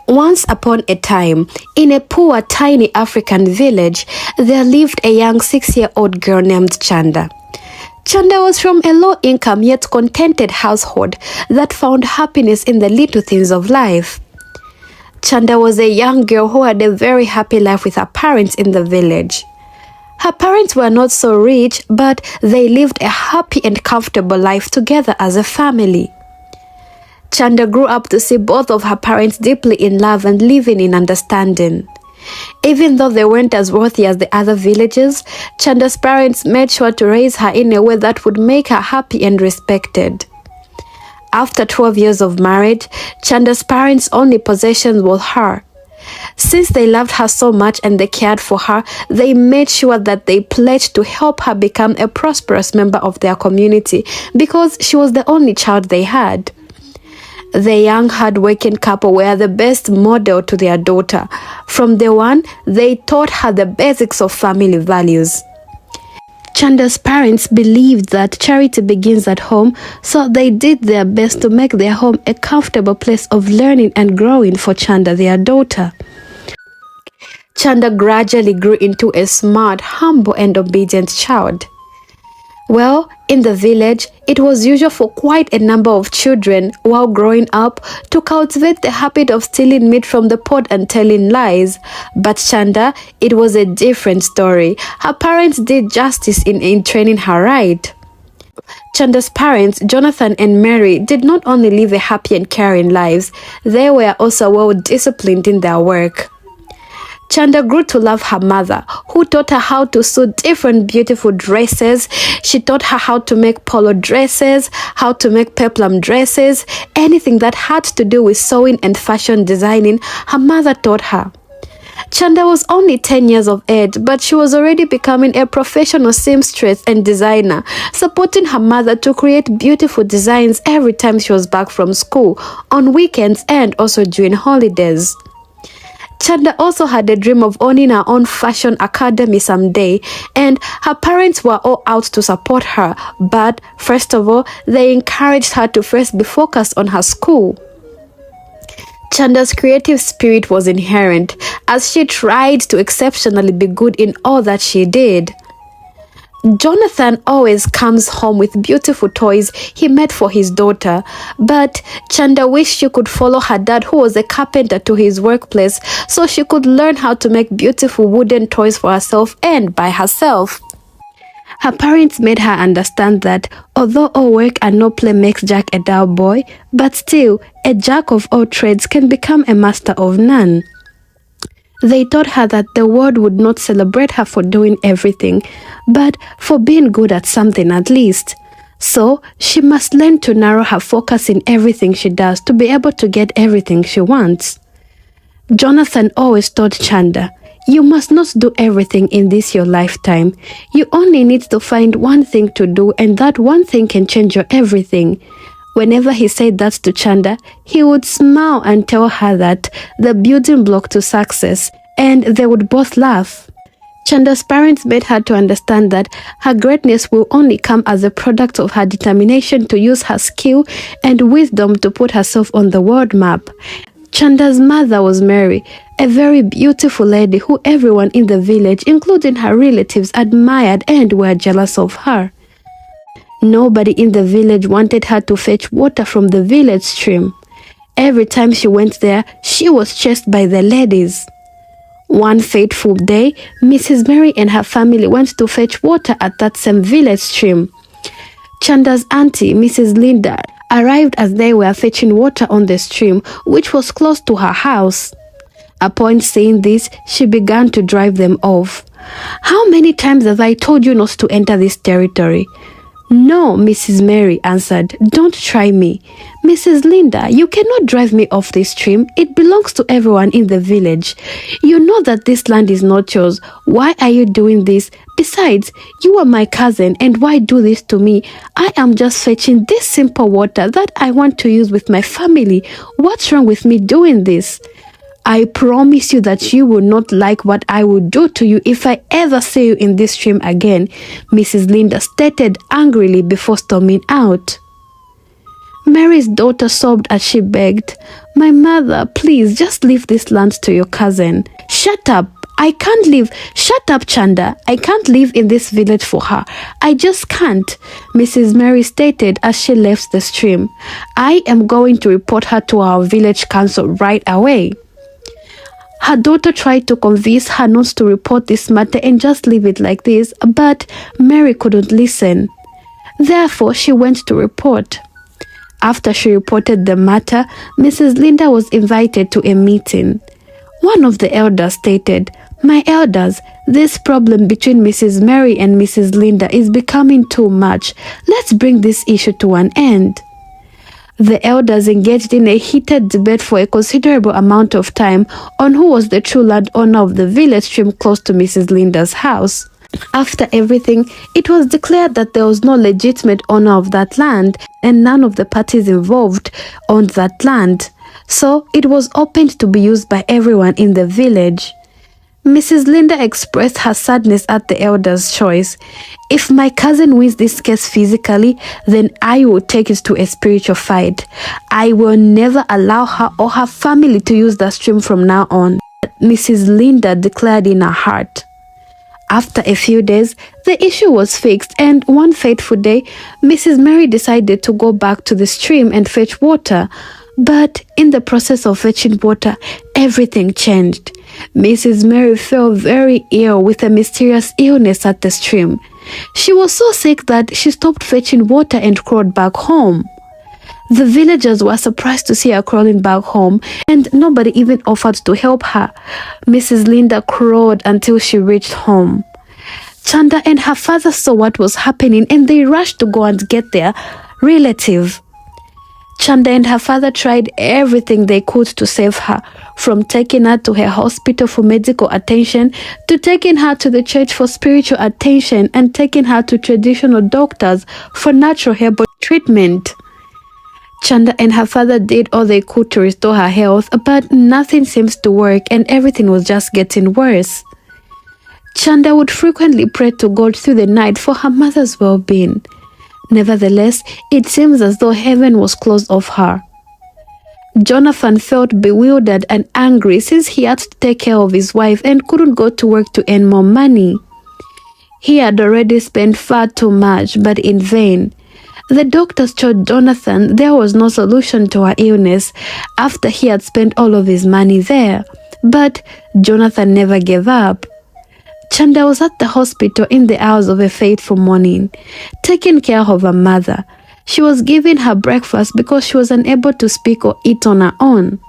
Once upon a time, in a poor, tiny African village, there lived a young 6-year-old girl named Chanda. Chanda was from a low-income yet contented household that found happiness in the little things of life. Chanda was a young girl who had a very happy life with her parents in the village. Her parents were not so rich, but they lived a happy and comfortable life together as a family. Chanda grew up to see both of her parents deeply in love and living in understanding. Even though they weren't as wealthy as the other villagers, Chanda's parents made sure to raise her in a way that would make her happy and respected. After 12 years of marriage, Chanda's parents' only possession was her. Since they loved her so much and they cared for her, they made sure that they pledged to help her become a prosperous member of their community because she was the only child they had. The young, hard-working couple were the best model to their daughter. From day one, they taught her the basics of family values. Chanda's parents believed that charity begins at home, so they did their best to make their home a comfortable place of learning and growing for Chanda, their daughter. Chanda gradually grew into a smart, humble, and obedient child. Well, in the village, it was usual for quite a number of children, while growing up, to cultivate the habit of stealing meat from the pot and telling lies. But Chanda, it was a different story. Her parents did justice in training her right. Chanda's parents, Jonathan and Mary, did not only live a happy and caring lives, they were also well disciplined in their work. Chanda grew to love her mother, who taught her how to sew different beautiful dresses. She taught her how to make polo dresses, how to make peplum dresses, anything that had to do with sewing and fashion designing, her mother taught her. Chanda was only 10 years of age, but she was already becoming a professional seamstress and designer, supporting her mother to create beautiful designs every time she was back from school, on weekends and also during holidays. Chanda also had a dream of owning her own fashion academy someday, and her parents were all out to support her, but first of all, they encouraged her to first be focused on her school. Chanda's creative spirit was inherent, as she tried to exceptionally be good in all that she did. Jonathan always comes home with beautiful toys he made for his daughter, but Chanda wished she could follow her dad, who was a carpenter, to his workplace so she could learn how to make beautiful wooden toys for herself and by herself. Her parents made her understand that although all work and no play makes Jack a dull boy, but still, a jack of all trades can become a master of none. They taught her that the world would not celebrate her for doing everything, but for being good at something at least. So, she must learn to narrow her focus in everything she does to be able to get everything she wants. Jonathan always told Chanda, "You must not do everything in this your lifetime. You only need to find one thing to do, and that one thing can change your everything." Whenever he said that to Chanda, he would smile and tell her that the building block to success, and they would both laugh. Chanda's parents made her to understand that her greatness will only come as a product of her determination to use her skill and wisdom to put herself on the world map. Chanda's mother was Mary, a very beautiful lady who everyone in the village, including her relatives, admired and were jealous of her. Nobody in the village wanted her to fetch water from the village stream. Every time she went there, she was chased by the ladies. One fateful day, Mrs. Mary and her family went to fetch water at that same village stream. Chanda's auntie, Mrs. Linda, arrived as they were fetching water on the stream, which was close to her house. Upon seeing this, she began to drive them off. "How many times have I told you not to enter this territory?" "No," Mrs. Mary answered, "don't try me." "Mrs. Linda, you cannot drive me off this stream. It belongs to everyone in the village. You know that this land is not yours. Why are you doing this? Besides, you are my cousin, and why do this to me? I am just fetching this simple water that I want to use with my family. What's wrong with me doing this? I promise you that you will not like what I will do to you if I ever see you in this stream again," Mrs. Linda stated angrily before storming out. Mary's daughter sobbed as she begged, "My mother, please, just leave this land to your cousin." "Shut up. I can't leave." "Shut up, Chanda. I can't live in this village for her. I just can't," Mrs. Mary stated as she left the stream. "I am going to report her to our village council right away." Her daughter tried to convince her not to report this matter and just leave it like this, but Mary couldn't listen. Therefore, she went to report. After she reported the matter, Mrs. Linda was invited to a meeting. One of the elders stated, "My elders, this problem between Mrs. Mary and Mrs. Linda is becoming too much. Let's bring this issue to an end." The elders engaged in a heated debate for a considerable amount of time on who was the true landowner of the village stream close to Mrs. Linda's house. After everything, it was declared that there was no legitimate owner of that land and none of the parties involved owned that land. So it was opened to be used by everyone in the village. Mrs. Linda expressed her sadness at the elders' choice. "If my cousin wins this case physically, then I will take it to a spiritual fight. I will never allow her or her family to use the stream from now on," Mrs. Linda declared in her heart. After a few days, the issue was fixed, and one fateful day, Mrs. Mary decided to go back to the stream and fetch water. But in the process of fetching water, everything changed. Mrs. Mary fell very ill with a mysterious illness at the stream. She was so sick that she stopped fetching water and crawled back home. The villagers were surprised to see her crawling back home, and nobody even offered to help her. Mrs. Linda crawled until she reached home. Chanda and her father saw what was happening, and they rushed to go and get their relative. Chanda and her father tried everything they could to save her, from taking her to her hospital for medical attention, to taking her to the church for spiritual attention, and taking her to traditional doctors for natural herbal treatment. Chanda and her father did all they could to restore her health, but nothing seems to work and everything was just getting worse. Chanda would frequently pray to God through the night for her mother's well-being. Nevertheless, it seems as though heaven was closed off her. Jonathan felt bewildered and angry since he had to take care of his wife and couldn't go to work to earn more money. He had already spent far too much, but in vain. The doctors told Jonathan there was no solution to her illness after he had spent all of his money there. But Jonathan never gave up. Chanda was at the hospital in the hours of a fateful morning, taking care of her mother. She was giving her breakfast because she was unable to speak or eat on her own.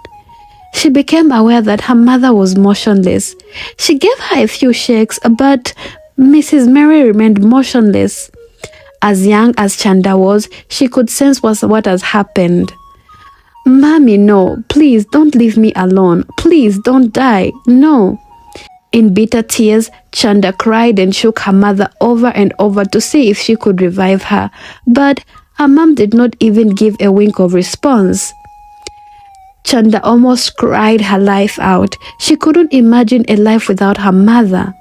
She became aware that her mother was motionless. She gave her a few shakes, but Mrs. Mary remained motionless. As young as Chanda was, she could sense what has happened. "Mommy, no, please don't leave me alone. Please don't die, no." In bitter tears, Chanda cried and shook her mother over and over to see if she could revive her, but her mom did not even give a wink of response. Chanda almost cried her life out. She couldn't imagine a life without her mother.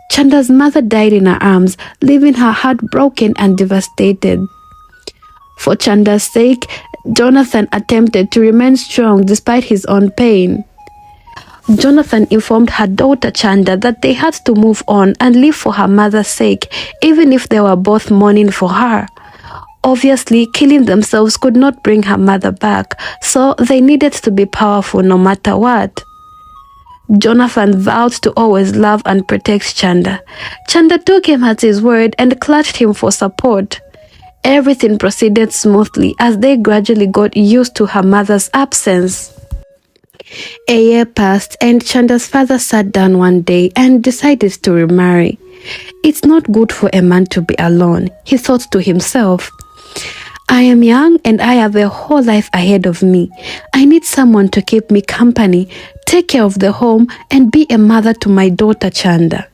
Chanda's mother died in her arms, leaving her heartbroken and devastated. For Chanda's sake, Jonathan attempted to remain strong despite his own pain. Jonathan informed her daughter Chanda that they had to move on and live for her mother's sake, even if they were both mourning for her. Obviously, killing themselves could not bring her mother back, so they needed to be powerful no matter what. Jonathan vowed to always love and protect Chanda. Chanda took him at his word and clutched him for support. Everything proceeded smoothly as they gradually got used to her mother's absence. A year passed and Chanda's father sat down one day and decided to remarry. "It's not good for a man to be alone," he thought to himself. "I am young and I have a whole life ahead of me. I need someone to keep me company, take care of the home, and be a mother to my daughter Chanda.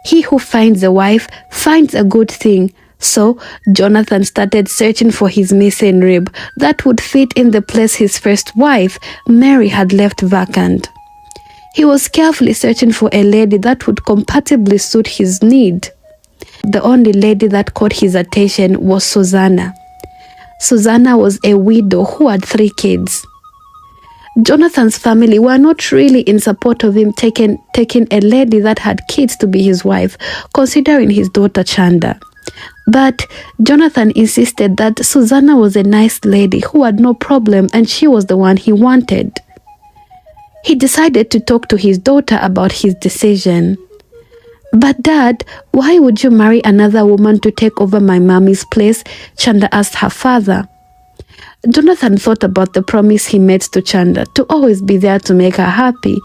He who finds a wife finds a good thing." So Jonathan started searching for his missing rib that would fit in the place his first wife, Mary, had left vacant. He was carefully searching for a lady that would compatibly suit his need. The only lady that caught his attention was Susanna. Susanna was a widow who had 3 kids. Jonathan's family were not really in support of him taking a lady that had kids to be his wife, considering his daughter Chanda. But Jonathan insisted that Susanna was a nice lady who had no problem and she was the one he wanted. He decided to talk to his daughter about his decision. "But Dad, why would you marry another woman to take over my mommy's place?" Chanda asked her father. Jonathan thought about the promise he made to Chanda to always be there to make her happy,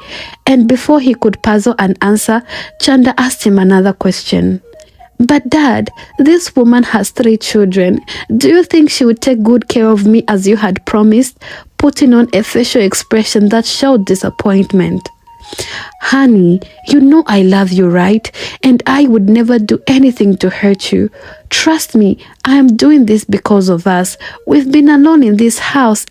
and before he could puzzle an answer, Chanda asked him another question. "But Dad, this woman has 3 children. Do you think she would take good care of me as you had promised?" putting on a facial expression that showed disappointment. "Honey, you know I love you, right? And I would never do anything to hurt you. Trust me, I am doing this because of us. We've been alone in this house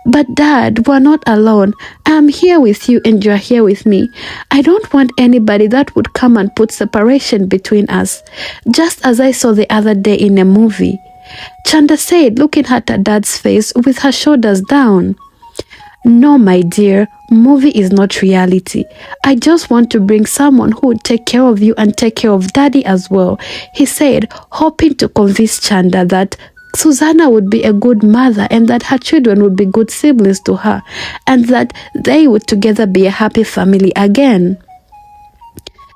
But Dad, we're not alone. I am here with you and you're here with me. I don't want anybody that would come and put separation between us, just as I saw the other day in a movie," Chanda said, looking at her dad's face with her shoulders down. "No, my dear, movie is not reality. I just want to bring someone who would take care of you and take care of Daddy as well," he said, hoping to convince Chanda that Susanna would be a good mother and that her children would be good siblings to her and that they would together be a happy family again.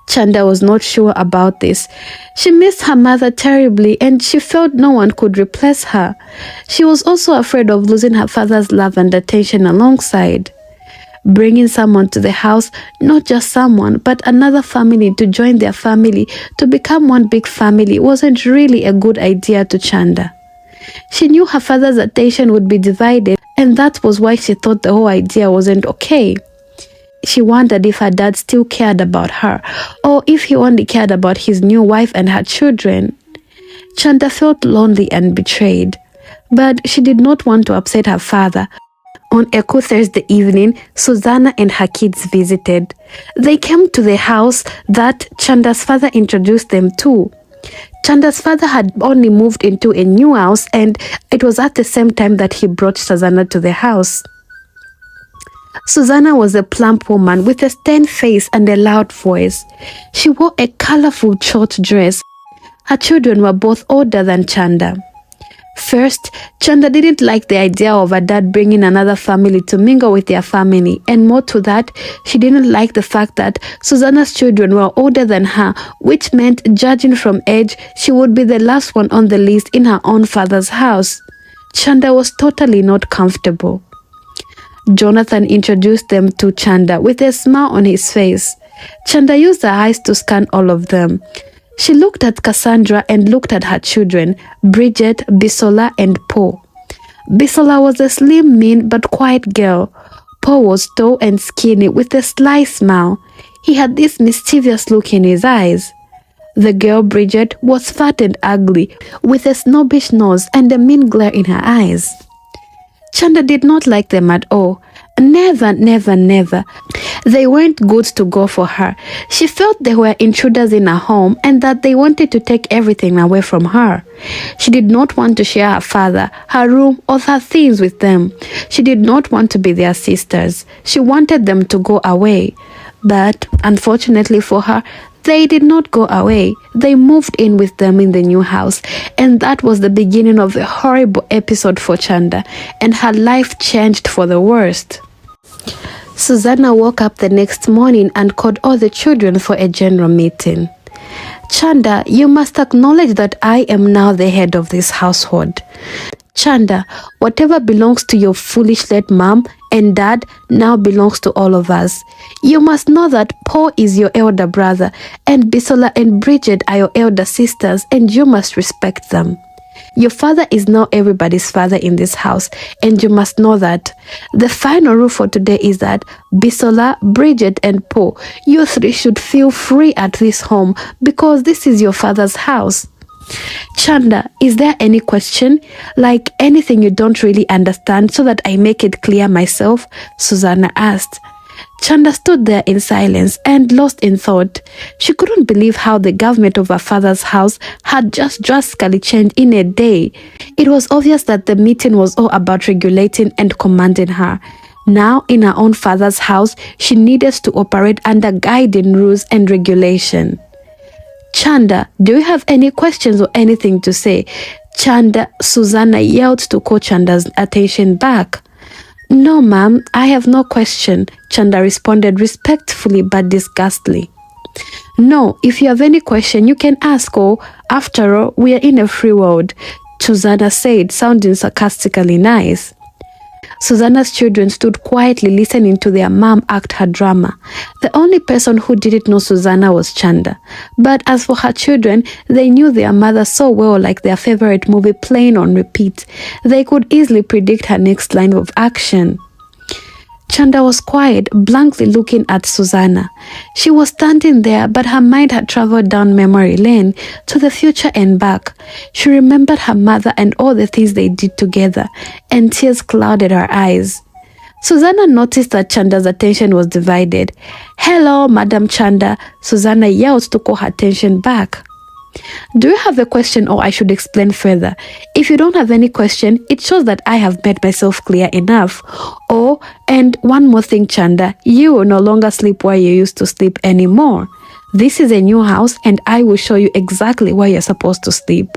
Chanda was not sure about this. She missed her mother terribly and she felt no one could replace her. She was also afraid of losing her father's love and attention alongside. Bringing someone to the house, not just someone, but another family to join their family to become one big family, wasn't really a good idea to Chanda. She knew her father's attention would be divided, and that was why she thought the whole idea wasn't okay. She wondered if her dad still cared about her, or if he only cared about his new wife and her children. Chanda felt lonely and betrayed, but she did not want to upset her father. On a cool Thursday evening, Susanna and her kids visited. They came to the house that Chanda's father introduced them to. Chanda's father had only moved into a new house, and it was at the same time that he brought Susanna to the house. Susanna was a plump woman with a stern face and a loud voice. She wore a colorful short dress. Her children were both older than Chanda. First, Chanda didn't like the idea of her dad bringing another family to mingle with their family, and more to that, she didn't like the fact that Susanna's children were older than her, which meant, judging from age, she would be the last one on the list in her own father's house. Chanda was totally not comfortable. Jonathan introduced them to Chanda with a smile on his face. Chanda used her eyes to scan all of them. She looked at Cassandra and looked at her children, Bridget, Bisola, and Paul. Bisola was a slim, mean, but quiet girl. Paul was tall and skinny with a sly smile. He had this mischievous look in his eyes. The girl Bridget was fat and ugly, with a snobbish nose and a mean glare in her eyes. Chanda did not like them at all. Never, never, never. They weren't good to go for her. She felt they were intruders in her home and that they wanted to take everything away from her. She did not want to share her father, her room, or her things with them. She did not want to be their sisters. She wanted them to go away. But, unfortunately for her, they did not go away. They moved in with them in the new house, and that was the beginning of a horrible episode for Chanda, and her life changed for the worst. Susanna woke up the next morning and called all the children for a general meeting. Chanda, you must acknowledge that I am now the head of this household. Chanda, whatever belongs to your foolish late mom and dad now belongs to all of us. You must know that Paul is your elder brother and Bisola and Bridget are your elder sisters, and you must respect them. Your father is now everybody's father in this house, and you must know that. The final rule for today is that Bisola, Bridget, and Paul, you three should feel free at this home because this is your father's house. Chanda, is there any question? Like anything you don't really understand so that I make it clear myself? Susanna asked. Chanda stood there in silence and lost in thought. She couldn't believe how the government of her father's house had just drastically changed in a day. It was obvious that the meeting was all about regulating and commanding her. Now, in her own father's house, she needed to operate under guiding rules and regulation. Chanda, do you have any questions or anything to say? Susanna yelled to call Chanda's attention back. No, ma'am, I have no question, Chanda responded respectfully but disgustedly. No, if you have any question, you can ask, or after all, we are in a free world, Susanna said, sounding sarcastically nice. Susanna's children stood quietly listening to their mom act her drama. The only person who didn't know Susanna was Chanda. But as for her children, they knew their mother so well, like their favorite movie playing on repeat. They could easily predict her next line of action. Chanda was quiet, blankly looking at Susanna. She was standing there, but her mind had traveled down memory lane to the future and back. She remembered her mother and all the things they did together, and tears clouded her eyes. Susanna noticed that Chanda's attention was divided. Hello, Madam Chanda, Susanna yelled to call her attention back. Do you have a question, or I should explain further? If you don't have any question, it shows that I have made myself clear enough. Oh, and one more thing, Chanda, you will no longer sleep where you used to sleep anymore. This is a new house and I will show you exactly where you're supposed to sleep.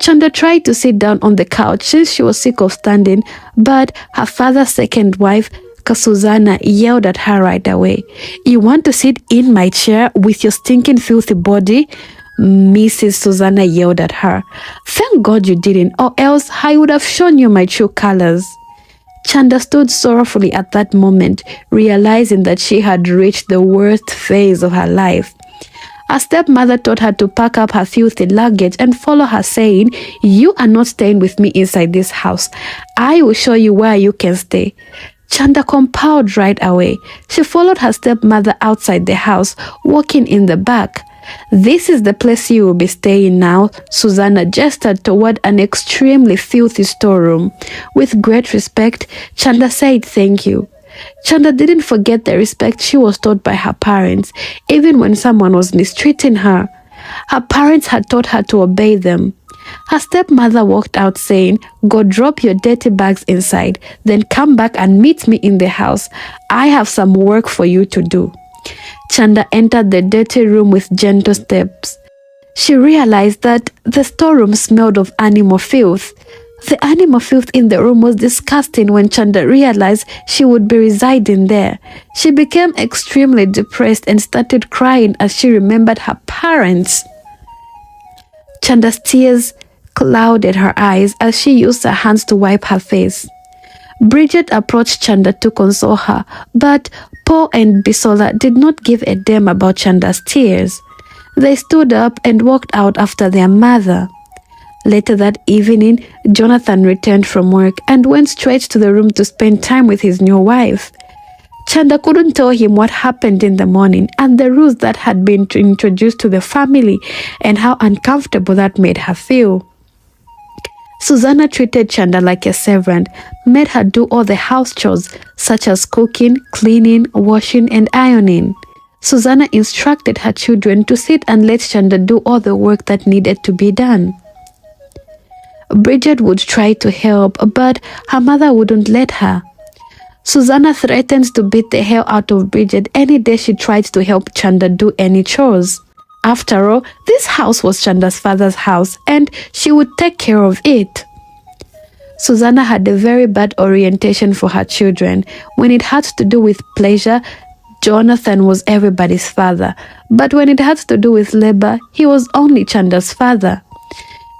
Chanda tried to sit down on the couch since she was sick of standing, but her father's second wife, Susanna, yelled at her right away. You want to sit in my chair with your stinking filthy body? Mrs. Susanna yelled at her. Thank God you didn't, or else I would have shown you my true colors. Chanda stood sorrowfully at that moment, realizing that she had reached the worst phase of her life. Her stepmother told her to pack up her filthy luggage and follow her, saying, You are not staying with me inside this house. I will show you where you can stay. Chanda complied right away. She followed her stepmother outside the house, walking in the back. This is the place you will be staying now, Susanna gestured toward an extremely filthy storeroom. With great respect, Chanda said thank you. Chanda didn't forget the respect she was taught by her parents, even when someone was mistreating her. Her parents had taught her to obey them. Her stepmother walked out saying, Go drop your dirty bags inside, then come back and meet me in the house. I have some work for you to do. Chanda entered the dirty room with gentle steps. She realized that the storeroom smelled of animal filth. The animal filth in the room was disgusting when Chanda realized she would be residing there. She became extremely depressed and started crying as she remembered her parents. Chanda's tears clouded her eyes as she used her hands to wipe her face. Bridget approached Chanda to console her, but Paul and Bisola did not give a damn about Chanda's tears. They stood up and walked out after their mother. Later that evening, Jonathan returned from work and went straight to the room to spend time with his new wife. Chanda couldn't tell him what happened in the morning and the rules that had been introduced to the family and how uncomfortable that made her feel. Susanna treated Chanda like a servant, made her do all the house chores such as cooking, cleaning, washing, and ironing. Susanna instructed her children to sit and let Chanda do all the work that needed to be done. Bridget would try to help, but her mother wouldn't let her. Susanna threatened to beat the hell out of Bridget any day she tried to help Chanda do any chores. After all, this house was Chanda's father's house, and she would take care of it. Susanna had a very bad orientation for her children. When it had to do with pleasure, Jonathan was everybody's father, but when it had to do with labor, he was only Chanda's father.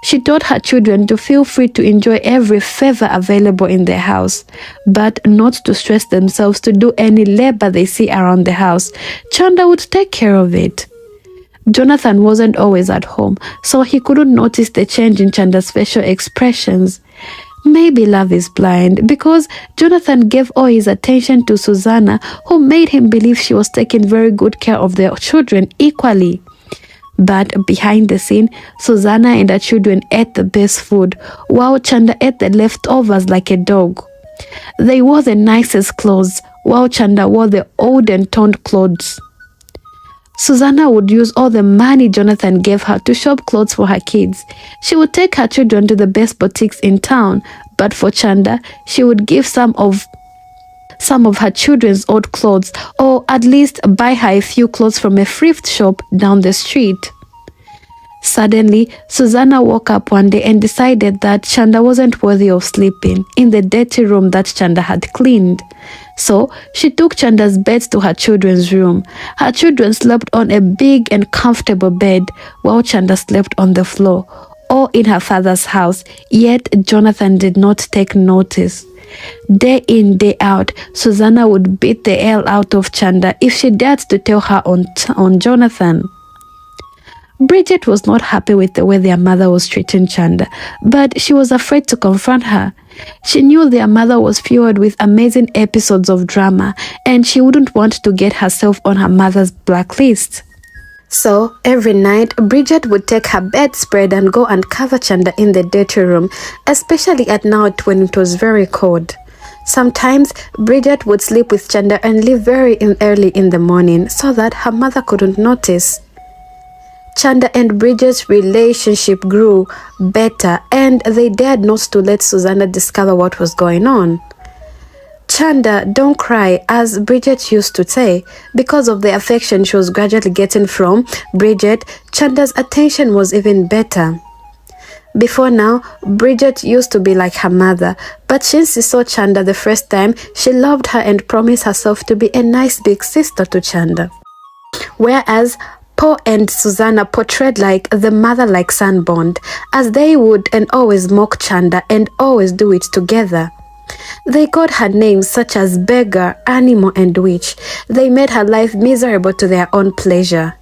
She taught her children to feel free to enjoy every favor available in the house, but not to stress themselves to do any labor they see around the house. Chanda would take care of it. Jonathan wasn't always at home, so he couldn't notice the change in Chanda's facial expressions. Maybe love is blind, because Jonathan gave all his attention to Susanna, who made him believe she was taking very good care of their children equally. But behind the scene, Susanna and her children ate the best food, while Chanda ate the leftovers like a dog. They wore the nicest clothes, while Chanda wore the old and torn clothes. Susanna would use all the money Jonathan gave her to shop clothes for her kids. She would take her children to the best boutiques in town, but for Chanda, she would give some of her children's old clothes, or at least buy her a few clothes from a thrift shop down the street. Suddenly, Susanna woke up one day and decided that Chanda wasn't worthy of sleeping in the dirty room that Chanda had cleaned. So, she took Chanda's bed to her children's room. Her children slept on a big and comfortable bed, while Chanda slept on the floor, all in her father's house, yet Jonathan did not take notice. Day in, day out, Susanna would beat the hell out of Chanda if she dared to tell her on Jonathan. Bridget was not happy with the way their mother was treating Chanda, but she was afraid to confront her. She knew their mother was fueled with amazing episodes of drama, and she wouldn't want to get herself on her mother's blacklist. So, every night, Bridget would take her bedspread and go and cover Chanda in the dirty room, especially at night when it was very cold. Sometimes, Bridget would sleep with Chanda and leave very early in the morning so that her mother couldn't notice. Chanda and Bridget's relationship grew better, and they dared not to let Susanna discover what was going on. Chanda, don't cry, as Bridget used to say. Because of the affection she was gradually getting from Bridget, Chanda's attention was even better. Before now, Bridget used to be like her mother, but since she saw Chanda the first time, she loved her and promised herself to be a nice big sister to Chanda. Whereas Paul and Susanna portrayed like the mother-like son bond, as they would and always mock Chanda and always do it together. They called her names such as beggar, animal, and witch. They made her life miserable to their own pleasure.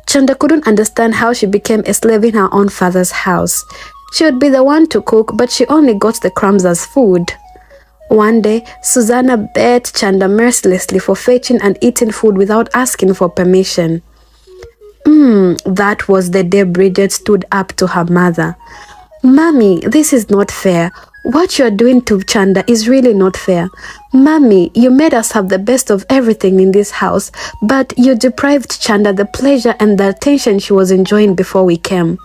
Chanda couldn't understand how she became a slave in her own father's house. She would be the one to cook, but she only got the crumbs as food. One day, Susanna beat Chanda mercilessly for fetching and eating food without asking for permission. That was the day Bridget stood up to her mother. "Mommy, this is not fair. What you're doing to Chanda is really not fair. Mommy, you made us have the best of everything in this house, but you deprived Chanda the pleasure and the attention she was enjoying before we came.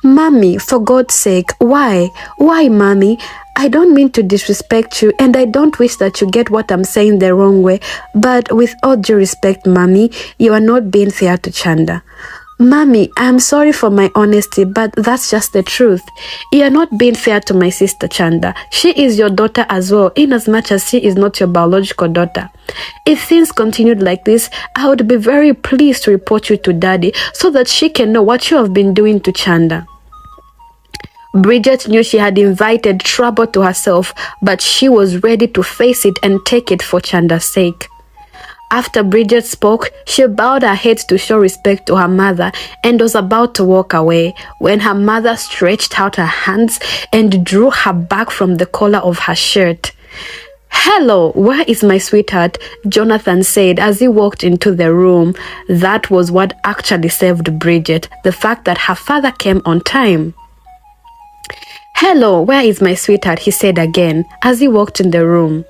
Mommy, for God's sake, why? Why, Mommy? I don't mean to disrespect you, and I don't wish that you get what I'm saying the wrong way, but with all due respect, Mommy, you are not being fair to Chanda. Mommy, I'm sorry for my honesty, but that's just the truth. You are not being fair to my sister Chanda. She is your daughter as well, in as much as she is not your biological daughter. If things continued like this, I would be very pleased to report you to Daddy so that she can know what you have been doing to Chanda." Bridget knew she had invited trouble to herself, but she was ready to face it and take it for Chanda's sake. After Bridget spoke, she bowed her head to show respect to her mother and was about to walk away when her mother stretched out her hands and drew her back from the collar of her shirt. "Hello, where is my sweetheart?" Jonathan said as he walked into the room. That was what actually saved Bridget, the fact that her father came on time. "Hello, where is my sweetheart?" he said again as he walked in the room.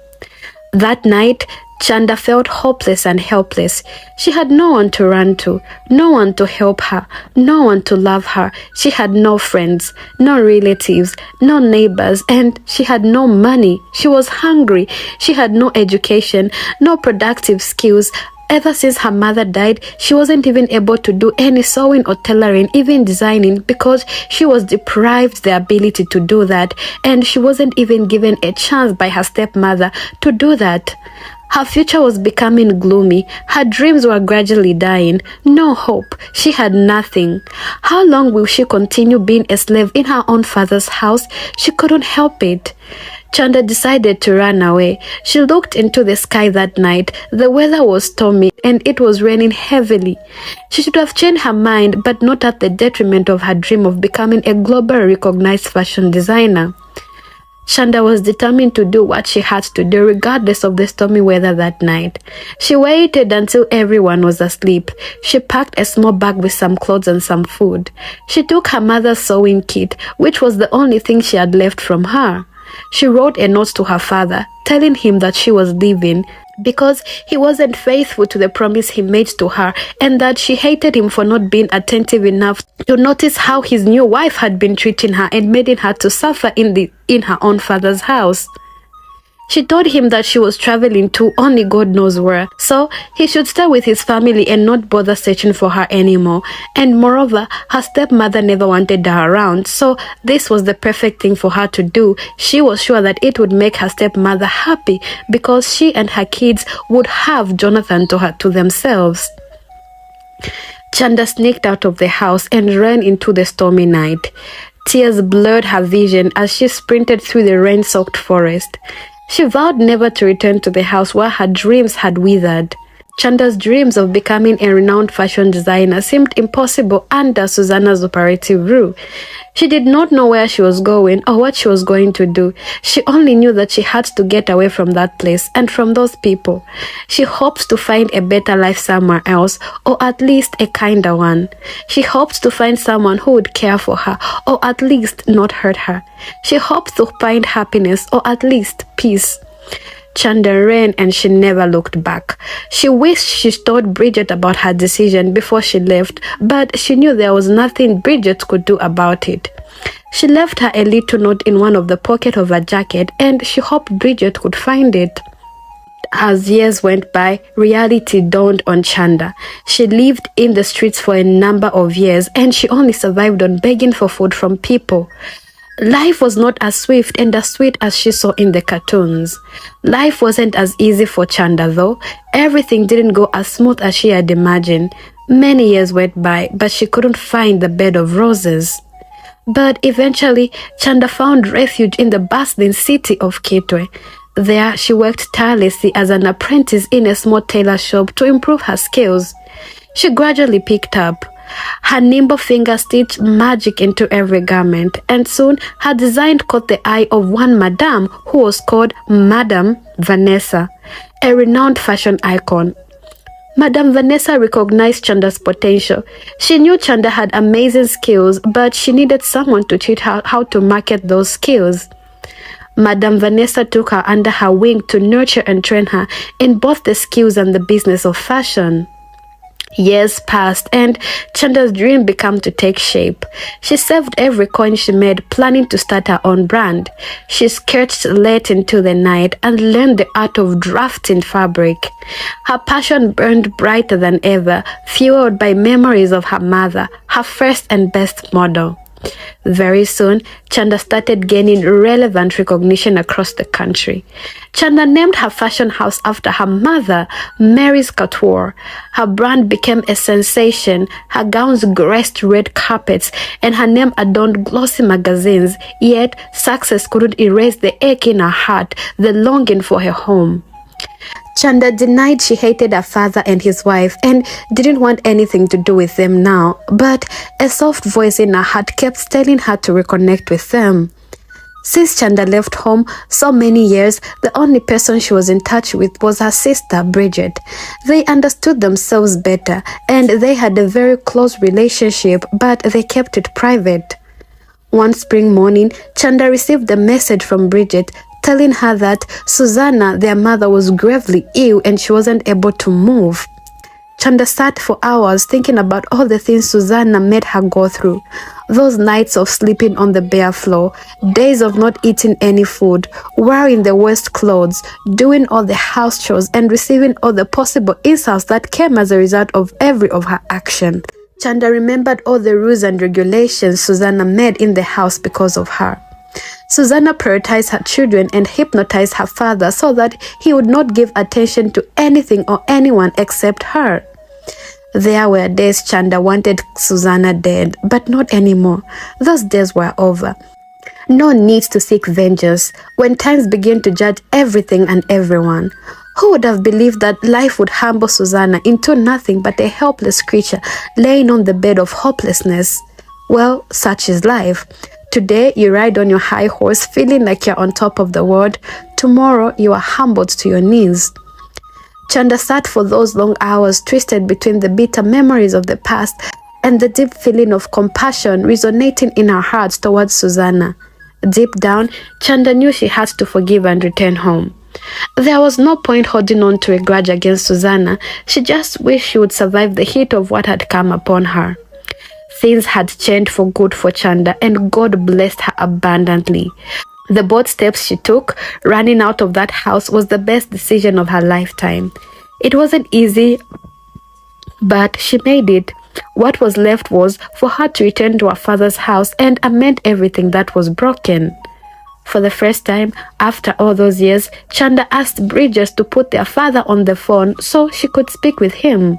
That night, Chanda felt hopeless and helpless. She had no one to run to, no one to help her, no one to love her. She had no friends, no relatives, no neighbors, and she had no money. She was hungry. She had no education, no productive skills. Ever since her mother died, she wasn't even able to do any sewing or tailoring, even designing, because she was deprived the ability to do that, and she wasn't even given a chance by her stepmother to do that. Her future was becoming gloomy. Her dreams were gradually dying. No hope. She had nothing. How long will she continue being a slave in her own father's house? She couldn't help it. Chanda decided to run away. She looked into the sky that night. The weather was stormy and it was raining heavily. She should have changed her mind, but not at the detriment of her dream of becoming a globally recognized fashion designer. Chanda was determined to do what she had to do regardless of the stormy weather that night. She waited until everyone was asleep. She packed a small bag with some clothes and some food. She took her mother's sewing kit, which was the only thing she had left from her. She wrote a note to her father, telling him that she was leaving. because he wasn't faithful to the promise he made to her, and that she hated him for not being attentive enough to notice how his new wife had been treating her and making her to suffer in her own father's house. She told him that she was traveling to only God knows where, so he should stay with his family and not bother searching for her anymore. And moreover, her stepmother never wanted her around, so this was the perfect thing for her to do. She was sure that it would make her stepmother happy because she and her kids would have Jonathan to themselves. Chanda sneaked out of the house and ran into the stormy night. Tears blurred her vision as she sprinted through the rain-soaked forest. She vowed never to return to the house where her dreams had withered. Chanda's dreams of becoming a renowned fashion designer seemed impossible under Susanna's operative rule. She did not know where she was going or what she was going to do. She only knew that she had to get away from that place and from those people. She hoped to find a better life somewhere else, or at least a kinder one. She hoped to find someone who would care for her, or at least not hurt her. She hoped to find happiness, or at least peace. Chanda ran and she never looked back. She wished she told Bridget about her decision before she left, but she knew there was nothing Bridget could do about it. She left her a little note in one of the pockets of her jacket, and she hoped Bridget could find it. As years went by, reality dawned on Chanda. She lived in the streets for a number of years, and she only survived on begging for food from people. Life was not as swift and as sweet as she saw in the cartoons. Life wasn't as easy for Chanda though. Everything didn't go as smooth as she had imagined. Many years went by, but she couldn't find the bed of roses. But eventually, Chanda found refuge in the bustling city of Kitwe. There, she worked tirelessly as an apprentice in a small tailor shop to improve her skills. She gradually picked up. Her nimble fingers stitched magic into every garment, and soon her design caught the eye of one madame who was called Madame Vanessa, a renowned fashion icon. Madame Vanessa recognized Chanda's potential. She knew Chanda had amazing skills, but she needed someone to teach her how to market those skills. Madame Vanessa took her under her wing to nurture and train her in both the skills and the business of fashion. Years passed and Chanda's dream began to take shape. She saved every coin she made, planning to start her own brand. She sketched late into the night and learned the art of drafting fabric. Her passion burned brighter than ever, fueled by memories of her mother, her first and best model. Very soon, Chanda started gaining relevant recognition across the country. Chanda named her fashion house after her mother, Mary's Couture. Her brand became a sensation. Her gowns graced red carpets, and her name adorned glossy magazines. Yet, success couldn't erase the ache in her heart, the longing for her home. Chanda denied she hated her father and his wife and didn't want anything to do with them now, but a soft voice in her heart kept telling her to reconnect with them. Since Chanda left home so many years, the only person she was in touch with was her sister, Bridget. They understood themselves better, and they had a very close relationship, but they kept it private. One spring morning, Chanda received a message from Bridget telling her that Susanna, their mother, was gravely ill and she wasn't able to move. Chanda sat for hours thinking about all the things Susanna made her go through. Those nights of sleeping on the bare floor, days of not eating any food, wearing the worst clothes, doing all the house chores, and receiving all the possible insults that came as a result of every of her action. Chanda remembered all the rules and regulations Susanna made in the house because of her. Susanna prioritized her children and hypnotized her father so that he would not give attention to anything or anyone except her. There were days Chanda wanted Susanna dead, but not anymore. Those days were over. No need to seek vengeance when times began to judge everything and everyone. Who would have believed that life would humble Susanna into nothing but a helpless creature laying on the bed of hopelessness? Well, such is life. Today, you ride on your high horse feeling like you're on top of the world. Tomorrow, you are humbled to your knees. Chanda sat for those long hours, twisted between the bitter memories of the past and the deep feeling of compassion resonating in her heart towards Susanna. Deep down, Chanda knew she had to forgive and return home. There was no point holding on to a grudge against Susanna. She just wished she would survive the heat of what had come upon her. Things had changed for good for Chanda, and God blessed her abundantly. The bold steps she took, running out of that house, was the best decision of her lifetime. It wasn't easy, but she made it. What was left was for her to return to her father's house and amend everything that was broken. For the first time, after all those years, Chanda asked Bridges to put their father on the phone so she could speak with him.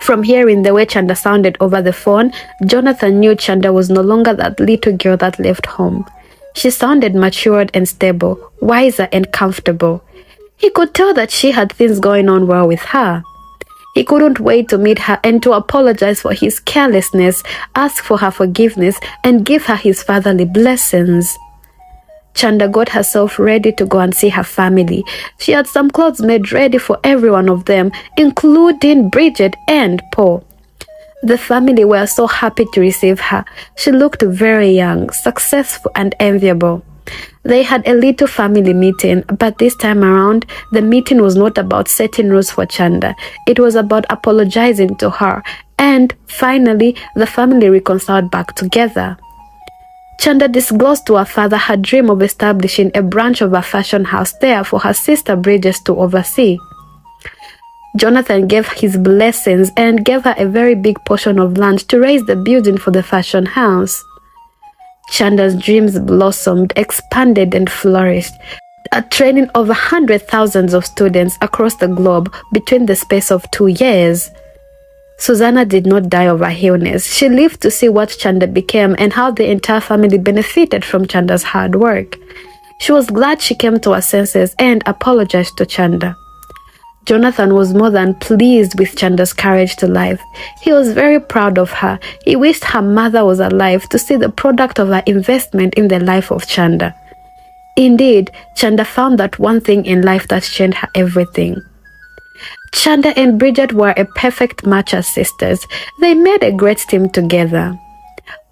From hearing the way Chanda sounded over the phone, Jonathan knew Chanda was no longer that little girl that left home. She sounded matured and stable, wiser and comfortable. He could tell that she had things going on well with her. He couldn't wait to meet her and to apologize for his carelessness, ask for her forgiveness, and give her his fatherly blessings. Chanda got herself ready to go and see her family. She had some clothes made ready for every one of them, including Bridget and Paul. The family were so happy to receive her. She looked very young, successful, and enviable. They had a little family meeting, but this time around, the meeting was not about setting rules for Chanda. It was about apologizing to her, and finally, the family reconciled back together. Chanda disclosed to her father her dream of establishing a branch of a fashion house there for her sister Bridges to oversee. Jonathan gave his blessings and gave her a very big portion of land to raise the building for the fashion house. Chanda's dreams blossomed, expanded, and flourished, training over 100,000 of students across the globe between the space of 2 years. Susanna did not die of her illness. She lived to see what Chanda became and how the entire family benefited from Chanda's hard work. She was glad she came to her senses and apologized to Chanda. Jonathan was more than pleased with Chanda's courage to life. He was very proud of her. He wished her mother was alive to see the product of her investment in the life of Chanda. Indeed, Chanda found that one thing in life that changed her everything. Chanda and Bridget were a perfect match as sisters. They made a great team together.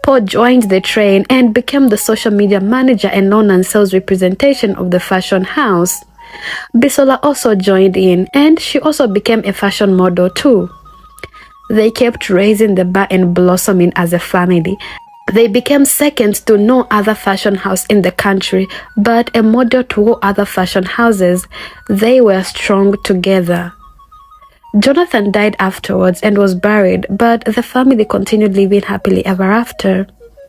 Paul joined the train and became the social media manager and loan and sales representation of the fashion house. Bisola also joined in, and she also became a fashion model too. They kept raising the bar and blossoming as a family. They became second to no other fashion house in the country, but a model to all other fashion houses. They were strong together. Jonathan died afterwards and was buried, but the family continued living happily ever after.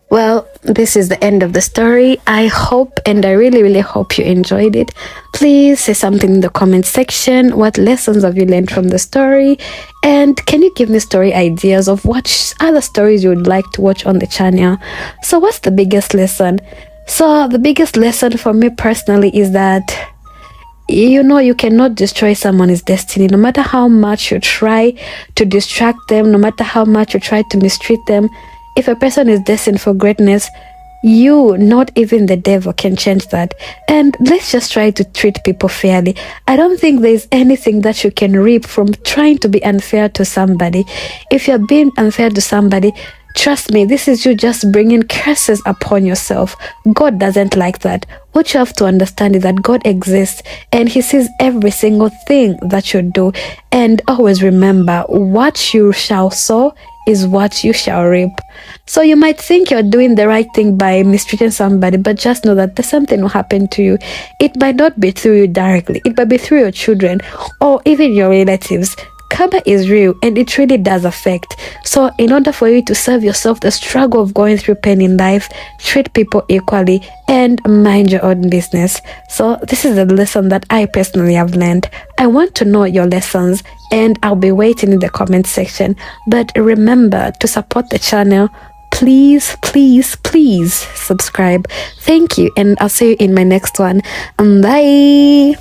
Well, this is the end of the story. I hope, and I really hope you enjoyed it. Please say something in the comment section. What lessons have you learned from the story? And can you give me story ideas of what other stories you would like to watch on the channel? So what's the biggest lesson? So the biggest lesson for me personally is that, you know, you cannot destroy someone's destiny. No matter how much you try to distract them, no matter how much you try to mistreat them, if a person is destined for greatness, you, not even the devil, can change that. And let's just try to treat people fairly. I don't think there's anything that you can reap from trying to be unfair to somebody. If you're being unfair to somebody, trust me, this is you just bringing curses upon yourself. God doesn't like that. What you have to understand is that God exists and He sees every single thing that you do. And always remember, what you shall sow is what you shall reap. So you might think you're doing the right thing by mistreating somebody, but just know that there's something will happen to you. It might not be through you directly. It might be through your children or even your relatives. Karma is real and it really does affect. So in order for you to save yourself the struggle of going through pain in life, treat people equally and mind your own business. So this is a lesson that I personally have learned. I want to know your lessons and I'll be waiting in the comment section. But remember to support the channel. Please subscribe. Thank you, and I'll see you in my next one. Bye.